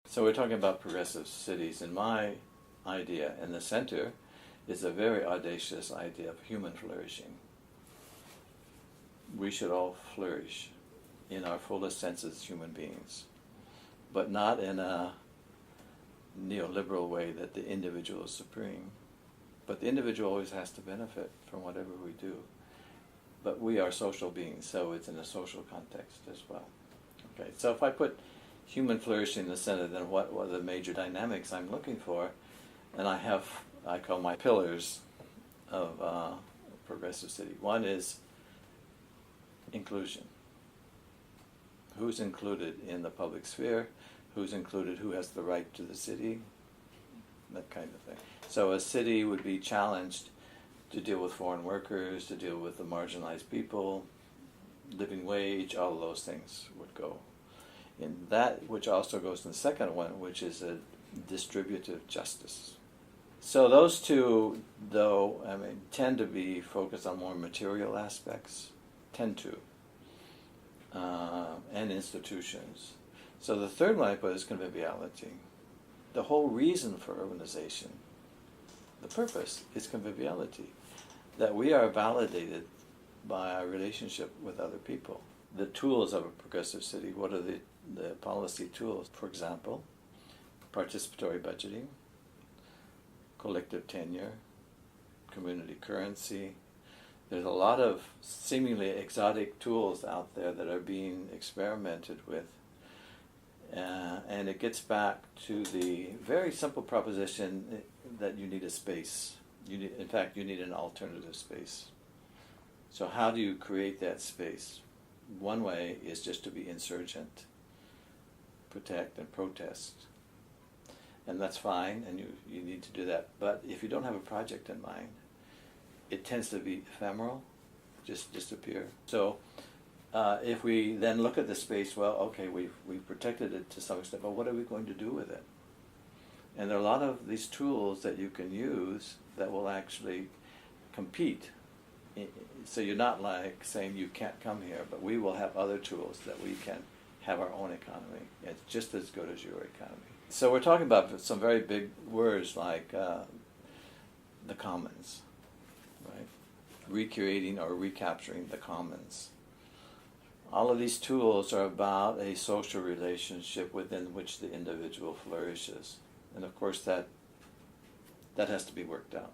So we're talking about progressive cities, and my idea in the center is a very audacious idea of human flourishing. We should all flourish in our fullest sense as human beings, but not in a neoliberal way that the individual is supreme. But the individual always has to benefit from whatever we do. But we are social beings, so it's in a social context as well. Okay, so if I put human flourishing in the center, then what are the major dynamics I'm looking for? And I call my pillars of progressive city. One is inclusion. Who's included in the public sphere? Who's included? Who has the right to the city? That kind of thing. So a city would be challenged to deal with foreign workers, to deal with the marginalized people, living wage, all of those things would go in that, which also goes in the second one, which is a distributive justice. So those two, though, tend to be focused on more material aspects, and institutions. So the third one I put is conviviality. The whole reason for urbanization, the purpose, is conviviality. That we are validated by our relationship with other people. The tools of a progressive city, what are the policy tools? For example, participatory budgeting, collective tenure, community currency. There's a lot of seemingly exotic tools out there that are being experimented with. And it gets back to the very simple proposition that you need a space. You need an alternative space. So how do you create that space? One way is just to be insurgent, protect and protest. And that's fine, and you need to do that. But if you don't have a project in mind, it tends to be ephemeral, just disappear. So if we then look at the space, well, okay, we've protected it to some extent, but what are we going to do with it? And there are a lot of these tools that you can use that will actually compete. So you're not like saying you can't come here, but we will have other tools that we can have our own economy. It's just as good as your economy. So we're talking about some very big words like the commons, right? Recreating or recapturing the commons. All of these tools are about a social relationship within which the individual flourishes. And of course that has to be worked out.